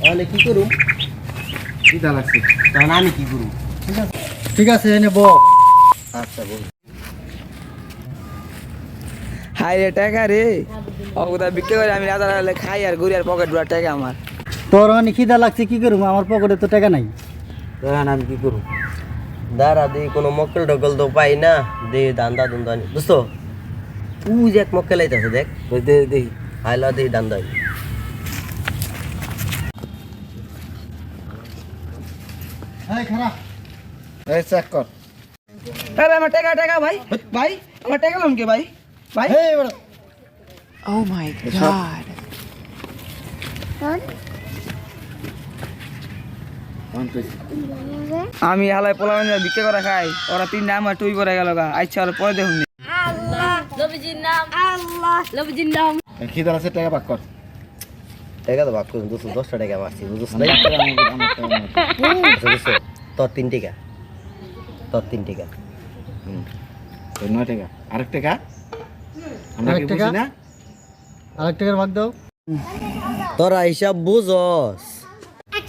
তাহলে কি করুম? কিটা লাগছে? তাহলে আমি কি করুম? ঠিক আছে এনে ব। আচ্ছা বল। হাই রে টাকা রে অগদা বিক্রি করে আমি রাজা হলে খাই আর ঘুরি আর পকেট ভরা টাকা আমার। তোর মানে খিদা লাগছে কি করবো, আমার পকেটে তো টাকা নাই। তখন আমি কি করুম? দাঁড়া দেই কোনো মক্কেল টক্কেল তো পাই না, দে দান্দা দুন্দানি দোস্ত তুই যে এক মক্কেল আইতাছে দেখ, দে দে আইলা দে দান্দা। এই খারা এই চেক কর। আরে আমার টাকা টাকা ভাই ভাই আমার টাকা লোন কে ভাই ভাই। এই বড় ও মাই গড আমি হালাই পোলা বিক্রি করে খাই, ওরা তিন নাম আর টুই করে গেল গা। আচ্ছা আর পরে দেখুন খিদা আছে টাকা বাক কর। টাকা তো ভাগ করুন দোস্ত, 10টা টাকা মারছি বুঝছ না? বুঝছ তোর 3 টাকা, তোর 3 টাকা। তোর 9 টাকা। আরেক টাকা আমরা কি বুঝি না? আরেক টাকার ভাগ দাও। তোরা হিসাব বুঝস,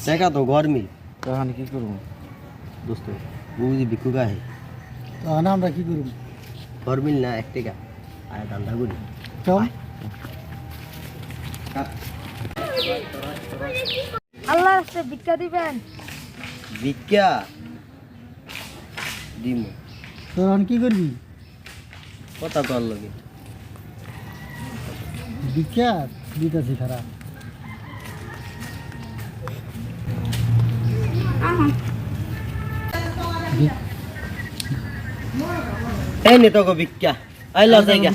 টাকা তো গরমি তখন কি করব দোস্ত, বুঝি বিকু গায়ে তখন আমরা কি করব? গরমিল না 1 টাকা আর দান্দা করি। চল আল্লাহ রাস্তে ভিক্ষা দিবেন। ভিক্ষা দিমু, তখন কি করবি? কথা তোর লগে ভিক্ষা দিতেছি খারা। এই নে তোকে ভিক্ষা আইলা জায়গা।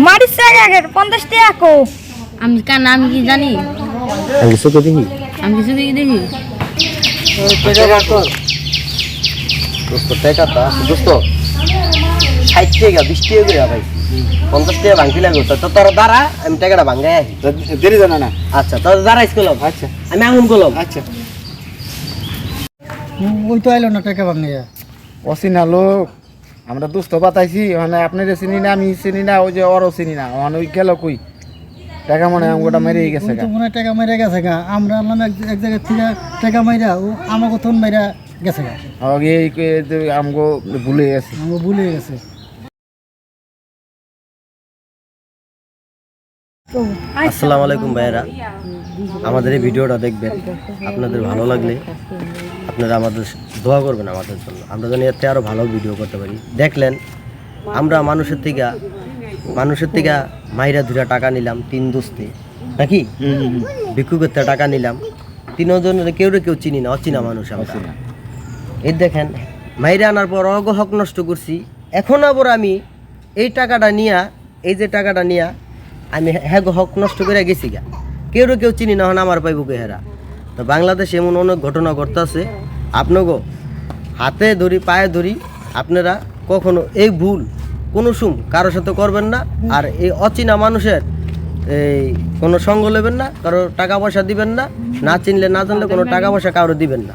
মারিস আগে 50 টাকা কো। আমি কার নাম কি জানি? আমি কিছু তো দেখি আমি কিছু দেখি দেখি দোস্ত টাকা তা দোস্ত 60 টাকা 20 টাকা করে ভাই 50 টাকা ভাঙতি লাগবে তো তোর দ্বারা আমি টাকাটা ভাঙাই আসি। দেরি জানা না। আচ্ছা তোর দ্বারাই করলাম। আচ্ছা আমি আঙুন করলাম। আচ্ছা ওই তো আইলো না টাকা ভাঙাইয়া। অচিনা লোক আমরা দুস্থ পাতাইছি, মানে আপনার চিনি না আমি চিনি না, ওই যে ওরও চিনি না, মানে ওই গেল কই টাকা মনে হয় আমগোটা মেরে গেছে গা। মনে টাকা মেরে গেছে গা, আমরা আনলাম এক জায়গা থেকে টাকা মাইরা, ও আমাকে থন মাইরা গেছে গা। এই আমগো ভুলে গেছে, আমগো ভুলে গেছে। আসসালামু আলাইকুম ভাইয়েরা, আমাদের এই ভিডিওটা দেখবেন, আপনাদের ভালো লাগলে আপনারা আমাদের দোয়া করবেন আমাদের জন্য, আমরা যেন এতে আরও ভালো ভিডিও করতে পারি। দেখলেন আমরা মানুষের থেকে মাইরা ধুরা টাকা নিলাম 3 দোস্তে নাকি ভিক্ষুকের থেকে টাকা নিলাম 3 জনের কেউ চিনি না, অচিনা মানুষ আমরা। এই দেখেন মাইরা আনার পর অগ হক নষ্ট করছি, এখন আবার আমি এই টাকাটা নিয়া, এই যে টাকাটা নিয়া আমি হ্যাঁ হক নষ্ট করে গেছি গা, কেউ চিনি না, হন আমার পাইব কে হেরা। তো বাংলাদেশে এমন অনেক ঘটনা ঘটতেছে, আপনাকে হাতে ধরি পায়ে ধরি, আপনারা কখনো এই ভুল কোনো কারোর সাথে করবেন না। আর এই অচেনা মানুষের এই কোনো সঙ্গ নেবেন না, কারো টাকা পয়সা দিবেন না, না চিনলে না জানলে কোনো টাকা পয়সা কারো দিবেন না।